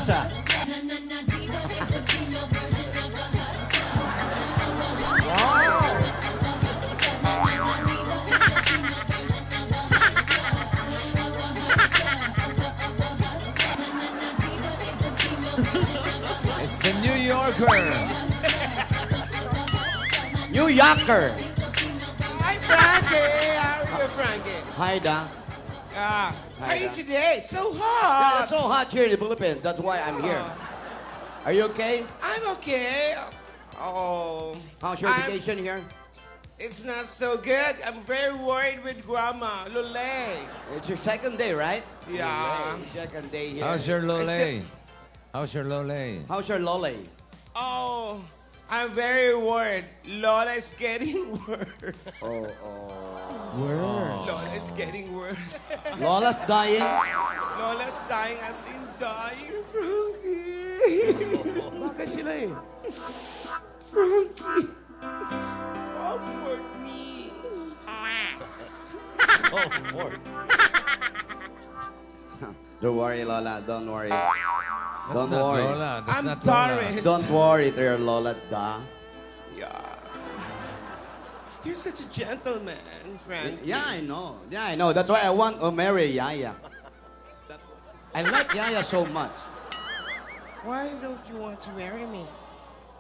hasa. It's the New Yorker. New Yorker. Hi, Frankie. How are you, Frankie? Hi, Da. How are you Da. today? So Yeah, hot. it's so hot here in the Philippines. That's why I'm here. Are you okay? I'm okay. Oh. How's your I'm- vacation here? It's not so good. I'm very worried with Grandma, Lule. It's your second day, right? Yeah. Lole, second day here. How's your I lole? said- How's your lole? How's your lole? Oh, I'm very worried. Lola's getting worse. Oh. Lola's getting worse. Lola's dying. Lola's dying as in dying, Frankie. Bakit sila eh? Frankie, comfort me. Comfort. Don't worry, Lola. Don't worry. That's Don't not worry. Lola. That's I'm not Lola. Doris. Don't worry, dear Lola. Da. Yeah. You're such a gentleman, Frankie. Yeah, I know. Yeah, I know. That's why I want to marry Yaya. I like Yaya so much. Why don't you want to marry me?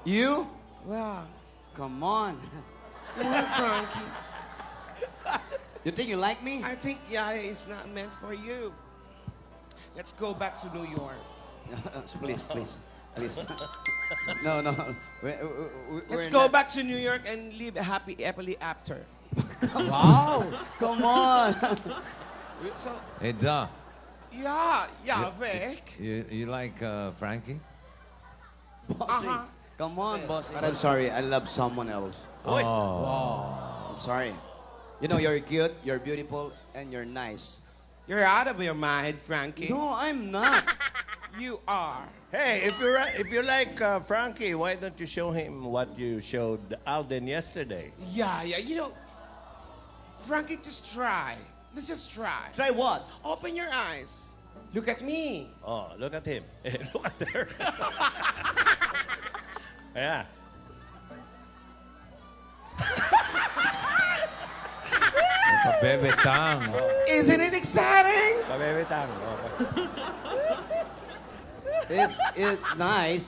You? Well, Come on. come on, Frankie. You think you like me? I think Yaya is not meant for you. Let's go back to New York. Please. No. Let's go back to New York and live a happily after. Wow. Come on. So, Hey, Da. yeah, Vic. You like Frankie? Bossy. Come on, boss. But I'm sorry. I love someone else. Oy. Oh. I'm sorry. You know, you're cute, you're beautiful, and you're nice. You're out of your mind, Frankie. No, I'm not. You are. Hey, if you like Frankie, why don't you show him what you showed Alden yesterday? Yeah, you know, Frankie, just try. Let's just try. Try what? Open your eyes. Look at me. Oh, look at him. Look at her. Yeah. Bebe Tang. Isn't it exciting? Pabebetang. It's nice,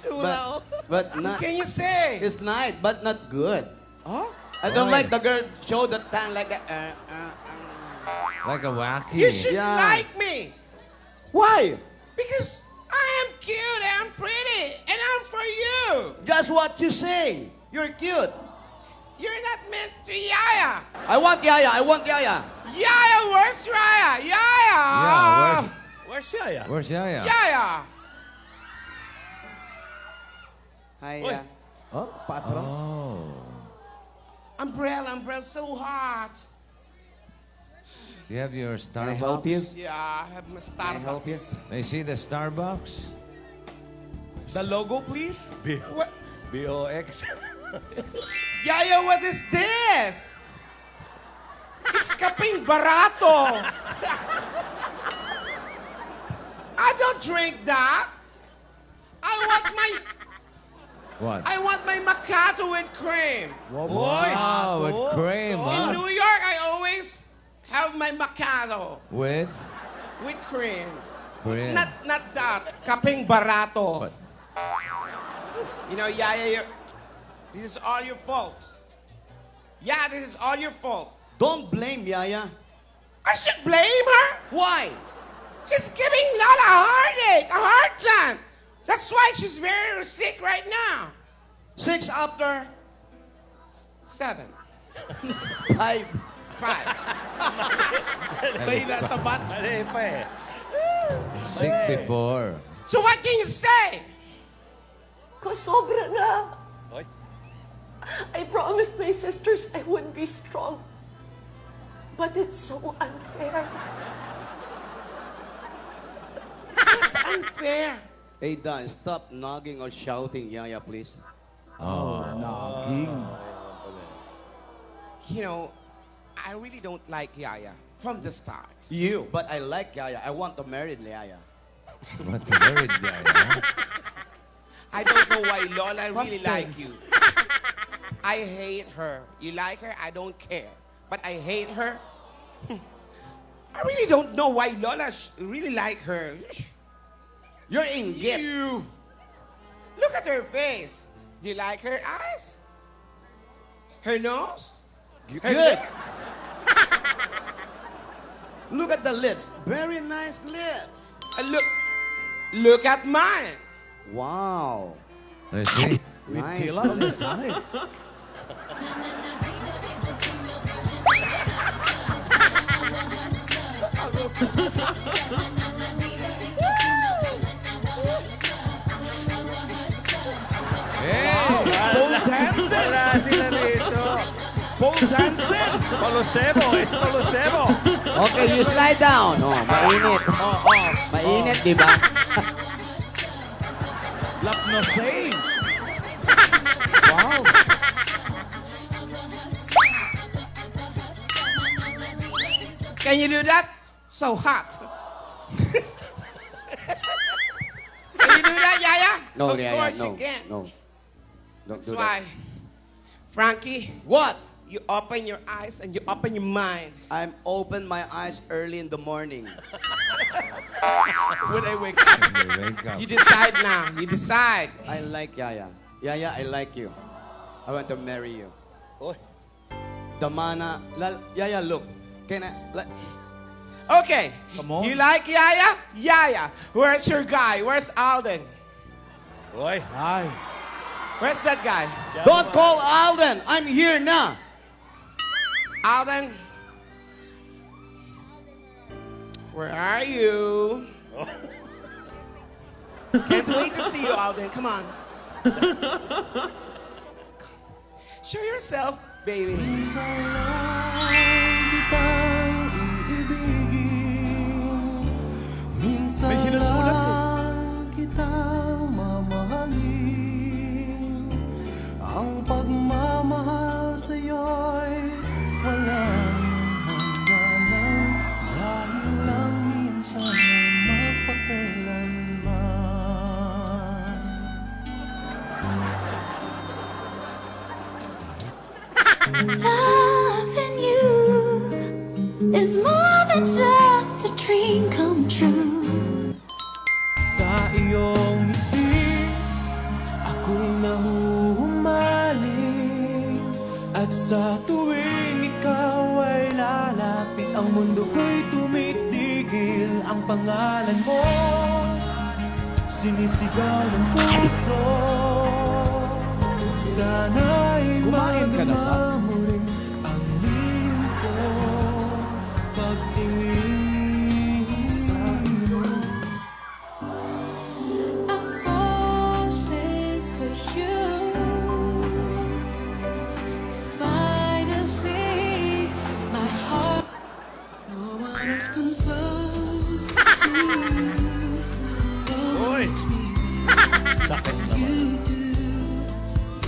but not. Can you say? It's nice, but not good. Huh? I don't Oy. like the girl show the tongue like that. Like a wacky. You should Yeah. like me. Why? Because I am cute, I'm pretty, and I'm for you. Just what you say. You're cute. You're not meant to Yaya. I want Yaya. I want Yaya. Yaya, where's Yaya? Yaya. Yeah, Where's Yaya? where's Yaya? Yaya. Hi. Oy. Oh, patros. Oh. Umbrella, so hot. You have your Can I help you? Yeah, I have my Can I help you? Starbucks. May I see the Starbucks? The logo, please. What? BOX. Yaya, what is this? It's kaping barato. I don't drink that. What? I want my macchiato with cream. Wow, with cream, In huh? New York, I always have my macchiato With with cream. cream. Not that. Kaping barato. What? You know, Yaya, this is all your fault. Yeah, this is all your fault. Don't blame Yaya. I should blame her? Why? She's giving Lola a heartache, a hard time. That's why she's very sick right now. 6 after 7. 5. 5. Mahina sa bat. Mali pa eh. Sick before. So what can you say? Sobra na. Oy. I promised my sisters I would be strong. But it's so unfair. That's unfair. Hey, Dan, stop nagging or shouting, Yaya, please. You know, I really don't like Yaya from the start. You, but I like Yaya. I want to marry Yaya. Want to marry Yaya? I don't know why Lola really like you. I hate her. You like her? I don't care. But I hate her. I really don't know why Lola really like her. You're inggit. You. Look at her face. Do you like her eyes? Her nose? Her Good. lips? Look at the lips. Very nice lip. Look at mine. Wow. Let's see. With Nice. Tila on the side. Hey! Pole dancing! Wala sila dito. Pole dancing! Polosebo, it's Polosebo. Okay, you slide down. Oh, mainit. Mainit, di ba? Lap no say. Wow. Can you do that? So hot. Can you do that, Yaya? No, of yeah, course no. you can. No. Don't That's do why, Frankie, What? you open your eyes and you open your mind. I'm open my eyes early in the morning. When I wake up. Wake up. You decide now. You decide. I like Yaya. Yaya, I like you. I want to marry you. Oy. Damana. Yaya, look. Can I? Okay. Come on. You like Yaya? Yaya. Where's your guy? Where's Alden? Oy. Ay. Where's that guy? Don't call Alden. I'm here now. Alden? Where are you? Can't wait to see you, Alden. Come on. Show yourself, baby. May sinusulat eh. Kitang mamahalin. Ang pagmamahal sa'yo'y walang hangganan. Dahil lang minsan ay magpakailanman. Loving you is more than just a dream come true. Sa iyong ngiti, ako'y nahuhumaling. At sa tuwing ikaw ay lalapit, ang mundo ko'y tumitigil. Ang pangalan mo, sinisigaw ng puso. Sana'y Kumain ka na ba? madama mo rin ang lihim ko. Pagtingin sa iyo. I'm falling for you. Finally, my heart. No one else comes close to you. Oy. Sakit naman.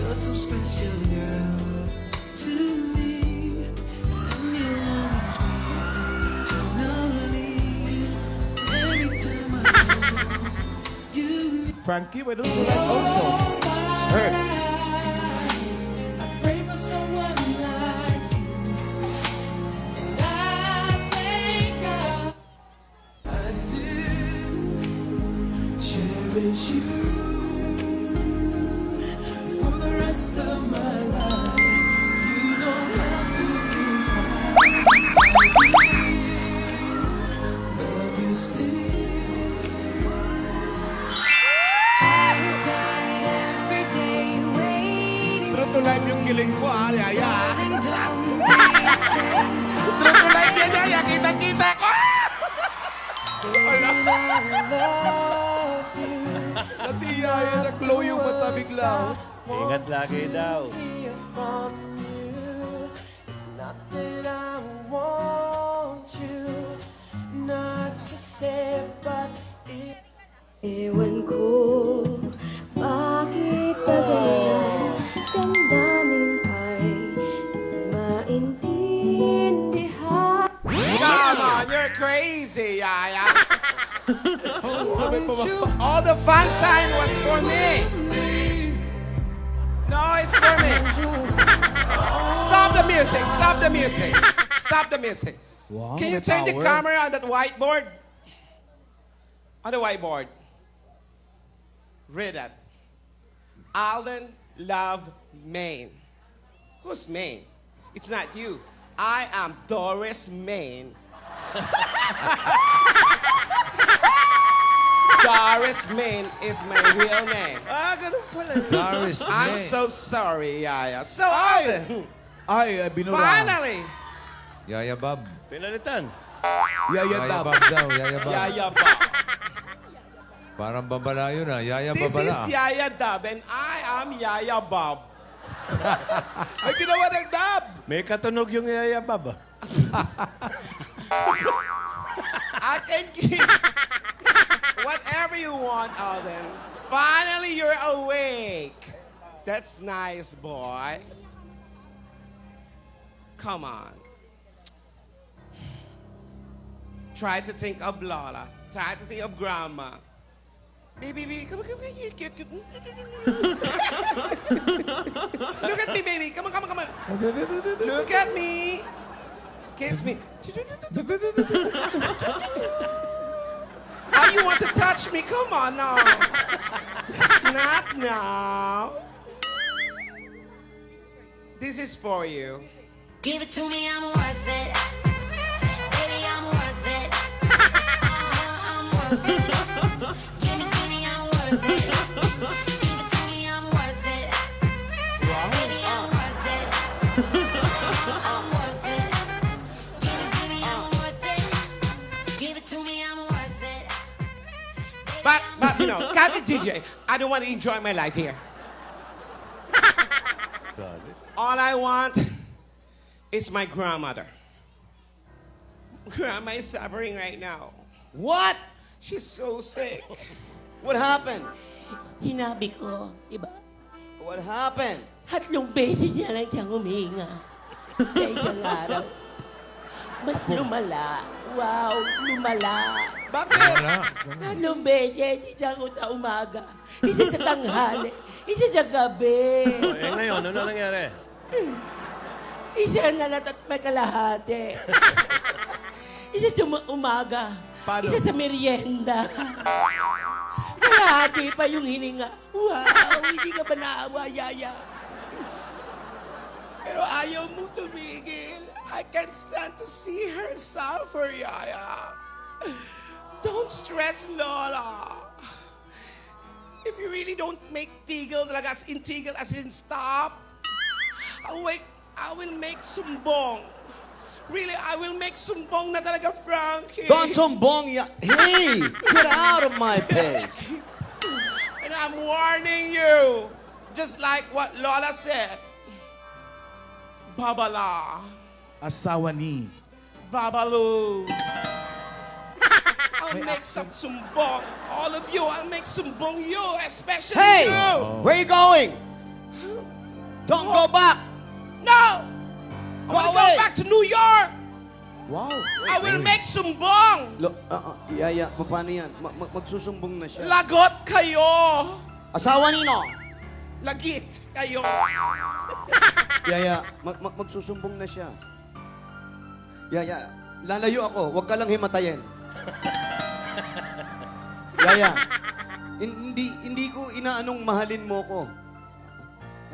You're so special, girl, to me, and you'll always be eternally. Every time I hold you. Frankie, why don't you like also? Sure. I pray for someone like you, and I thank God. I do cherish you for the rest of my life. You don't have to think twice. Love you still. Every day waiting. True to life yung kiling mo ha, Yaya. Don't be afraid. True to life yan, Yaya. Kita-kita ko! Kasi Yaya, nag-glow yung mata bigla. Ingat lagi daw. It's not that I want you not to say, but it. Ewan ko, bakit ba ganyan? Damdamin ay maintindihan. Come on, you're crazy, Yaya. May All the fan sign was for me. No, it's for me. Stop the music. Stop the music. Stop the music. Wow, Can you may turn the power. camera on that whiteboard? On the whiteboard. Read that. Alden Love Maine. Who's Maine? It's not you. I am Doris Maine. Doris Maine is my real name. Ganun pala. Doris I'm May. so sorry, Yaya. So, Alden, Ay, binura. finally, Yaya Bob. Pinalitan. Yaya Yaya Dab. Bob daw. Yaya Bob. Yaya Bob. Parang babala yun ah. Yaya This babala. is Yaya Dab and I am Yaya Bob. Ay, ginawa ng Dab. May katunog yung yayabab. I can give whatever you want, Alden. Finally, you're awake. That's nice, boy. Come on. Try to think of Lola. Try to think of Grandma. Baby, come on, you're cute, cute. Look at me, baby. Come on. Look at me. Kiss me. Oh, you want to touch me? Come on now. Not now. This is for you. Give it to me, I'm worth it. Baby, I'm worth it. I'm worth it. Give me, I'm worth it. Give it to me, I'm worth it. Baby, I'm worth it. I'm worth it. Give me, I'm worth it. Give it to me, I'm worth it. But you know, Cat the DJ, I don't want to enjoy my life here. Got it. All I want is my grandmother. Grandma is suffering right now. What? She's so sick. What happened? Sinabi ko, diba? What happened? 3 beses niya lang siyang huminga. Sa isang araw. Mas lumala. Wow, lumala. Bakit? Wala. 3 beses. Isa ko sa umaga. Isa sa tanghali. Isa sa gabi. Ngayon, ano nangyari? Isa na at may kalahati. Isa sa umaga. Paano? Isa sa merienda. Kalahati pa yung hininga. Wow, hindi ka ba naawa, Yaya? Pero ayaw mo tumigil. I can't stand to see her suffer, Yaya. Don't stress, Lola. If you really don't make tigil talaga as in tigil as in stop, I will make sumbong. Really, I will make sumbong na talaga, Frankie. Don Tombong, hey! Get out of my page. And I'm warning you, just like what Lola said. Babala. Asawa ni. Babalu. I'll make some sumbong. All of you, I'll make sumbong you, especially Hey! you. Where you going? Don't go back. No! I Go want to go away. back to New York. Wow. I will make sumbong. Yaya, paano yan? Magsusumbong na siya. Lagot kayo. Asawa nino? Lagit kayo. Yaya, magsusumbong na siya. Yaya, lalayo ako. Huwag ka lang himatayin. Yaya, hindi ko inaanong mahalin mo ko.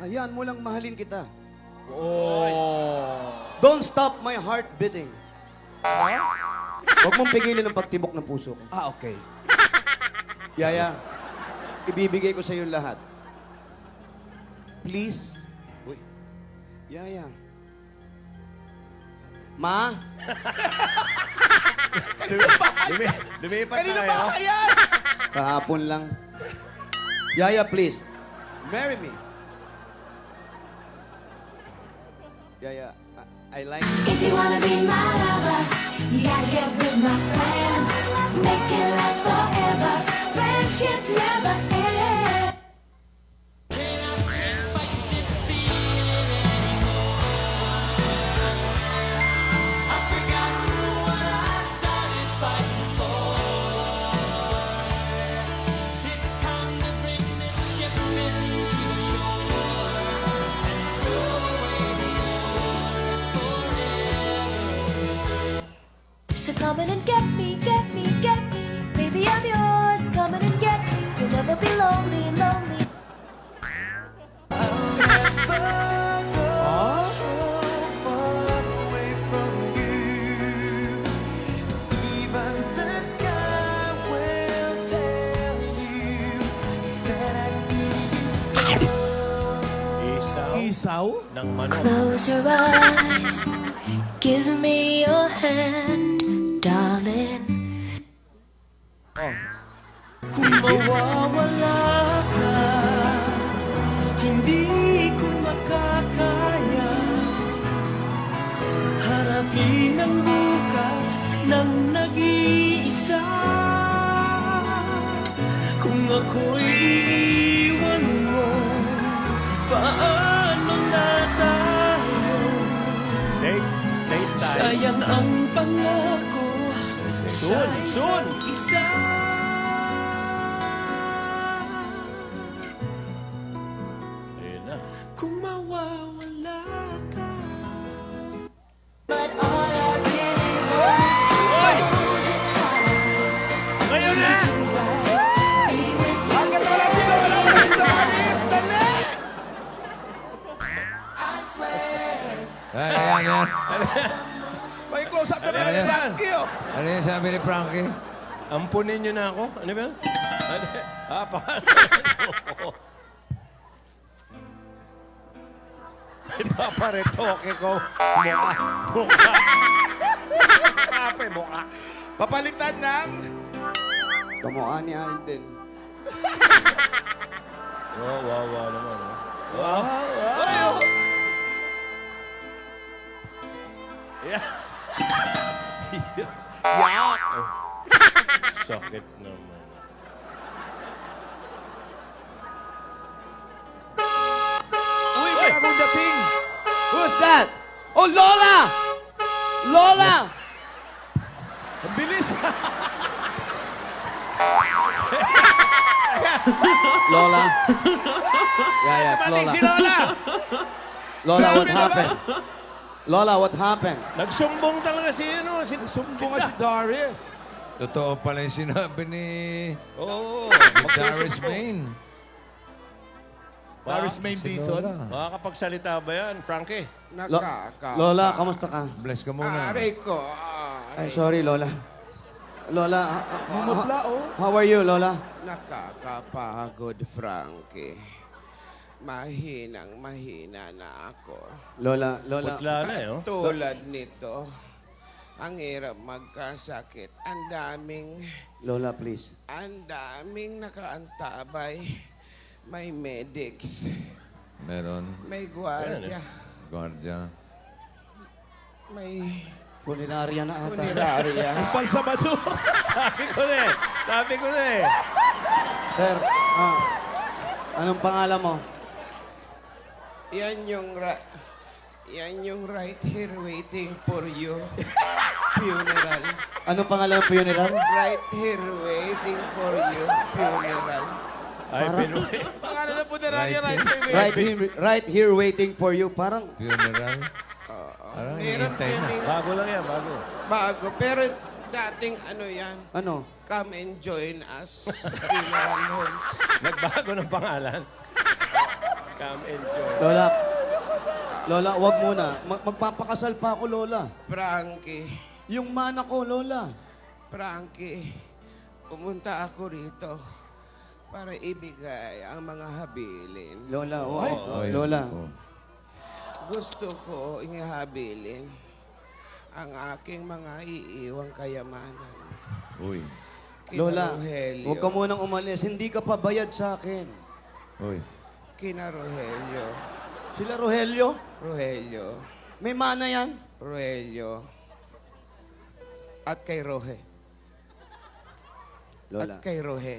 Hayaan mo lang mahalin kita. Oh. Don't stop my heart beating. Huwag mong pigilan ang pagtibok ng puso ko. Ah, okay. Yaya, ibibigay ko sa iyo lahat. Please? Uy. Yaya. Ma? Lumipat Kanina tayo. ba yan? Kahapon lang. Yaya, please. Marry me. Yaya, I like you. If you wanna be my lover, you gotta get with my friends. Make it last forever. Friendship never ends. isaw? ng manok. Close your eyes, give me your hand, darling. Kung mawawala ka, hindi ko makakaya harapin ang bukas ng nag-iisa. Kung ako'y iiwan mo, paano na tayo? Date tayo. Sayang ang pangako sa Soon. isa't isa. Ayun na. Kung mawawala ka. But all I really want is Ngayon na! Hanggang wala si Lola, wala si Doris! Dali! Ayan. May close-up na Ano naman ni yan? Frankie, oh. Ano yung sabi ni Frankie? Ampunin nyo na ako. Ano ba? Paparetoke ko. Mukha. Kape, mukha. Papalitan ng... Kamukha ni Alden. Wow naman. Wow! Yeah. Sakit naman. Uy, may bagong dating! Who's that? Oh, Lola! Lola! Ang bilis! Lola? Yeah, Lola. Si Lola! Lola, what happened? Lola, what happened? Nagsumbong talaga si ano. Sumbong nga si Doris. Totoo pala yung sinabi ni Oo. Darius Main. Doris Main Si Dizon. Lola. Makakapagsalita ba yan, Frankie? Lola, kamusta ka? Bless ka muna. Aray ko. Ay, sorry, Lola. Lola, Mamutla, oh. how are you, Lola? Nakakapagod, Frankie. Mahina na ako. Lola. Putla na eh, oh. Tulad nito, ang hirap magkasakit. Ang Lola, please. daming nakaantabay. May medics, Meron. may gwardiya, Guardia. may Punerarya na ata. punerarya. Palsabado. Sabi ko na eh. Sir, anong pangalan mo? Yan yung right here waiting for you. Funeral. Anong pangalan ng funeral? Right here waiting for you. Funeral. Ay, Pinoy. Pangalan na po na Rania, Right. Right here waiting for you. Parang, Funeral. Parang Meron hinihintay na. kaming Bago lang yan, bago. bago. Pero dating ano yan, ano? come and join us. Funeral homes. Nagbago ng pangalan. Come enjoy. Lola, wag muna. Magpapakasal pa ako, Lola. Frankie, Yung mana ko, Lola. Frankie, pumunta ako rito para ibigay ang mga habilin. Lola, Oh, yun. Lola. Oh. Gusto ko ingahabilin ang aking mga iiwang kayamanan. Uy. Kina Lola, Rogelio. huwag ka munang umalis. Hindi ka pa bayad sa akin. Uy. Kina Rogelio. Sila Rogelio? Rogelio. May mana yan? Rogelio. At kay Roge. Lola. At kay Roge.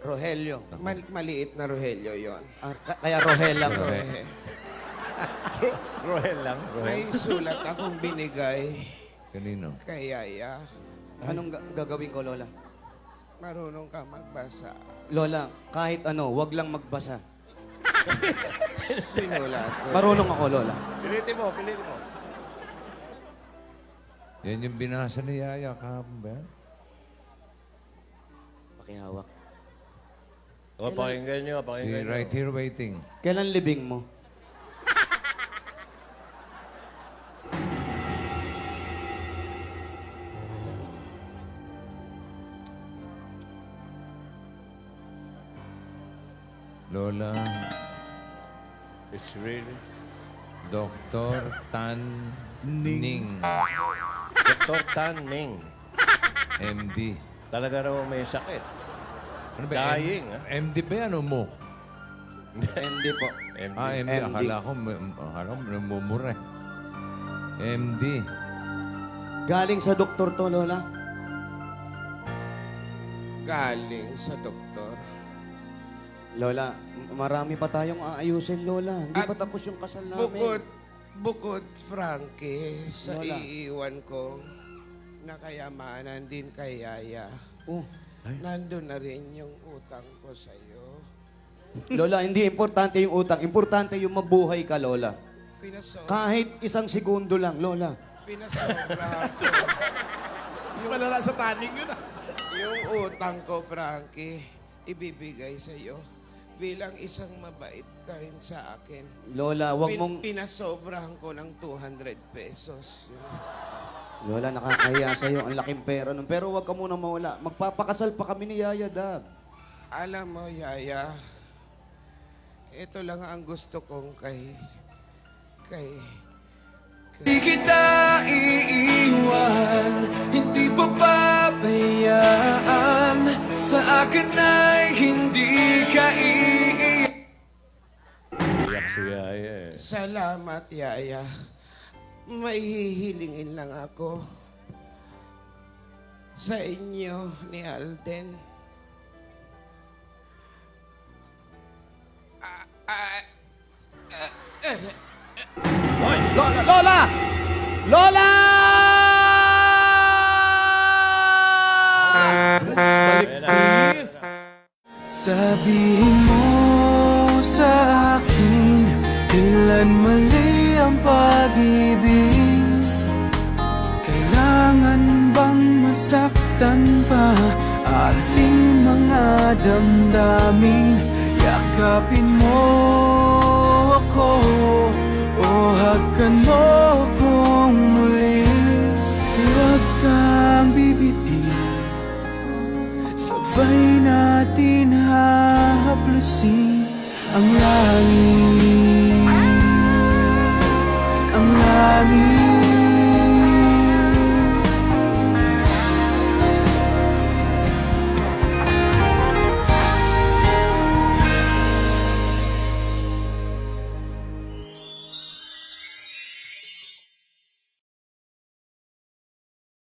Rogelio. Maliit na Rogelio yon. Kaya Rogel lang. Roge. Roel lang. May sulat akong binigay Kanino? kay Yaya. Anong gagawin ko, Lola? Marunong ka magbasa. Lola, kahit ano, wag lang magbasa. Sinulat ko. Marunong ako, Lola. Pilitin mo. Yan yung binasa ni Yaya kahapon ba yan? Pakihawak. O, pakinggan nyo, Si pakinggan nyo. Right Here Waiting. Kailan libing mo? Lola, It's really... Dr. Tan Ning. Dr. Tan Ning. MD. Talaga raw may sakit. Ano ba? Dying, MD ba yan o mo? Hindi po. MD. Ah, MD. MD. Akala ko namumura. MD. Galing sa doktor to, Lola. Galing sa doktor. Lola, marami pa tayong aayusin, Lola. Hindi At pa tapos yung kasal namin. Bukod, Frankie, sa Lola. iiwan kong nakayamanan din kay Yaya, Oh. nandun na rin yung utang ko sa'yo. Lola, hindi importante yung utang. Importante yung mabuhay ka, Lola. Kahit isang segundo lang, Lola. Pinasobrahan ko. Mas malala sa taning yun ah. Yung utang ko, Frankie, ibibigay sa'yo bilang isang mabait ka rin sa akin. Lola, wag mong... Pinasobrahan ko ng 200 pesos. Lola, nakakahiya sa'yo. Ang laking pera nun. Pero wag ka muna mawala. Magpapakasal pa kami ni Yaya, Dad. Alam mo, Yaya, ito lang ang gusto kong kay... Di kita iiwan, hindi papabayaan. Sa akin ay hindi ka iiyak. Iyak si Yaya eh. Salamat, Yaya. May hihilingin lang ako sa inyo ni Alden. Lola! Lola! Lola! Sabihin mo sa akin, kailan mali ang pag-ibig? Kailangan bang masaktan pa ating mga damdamin? Yakapin mo ako o hagkan mo kong muli. Huwag kang bibitin, sabay natin hahaplusin ang langit. Ang langit.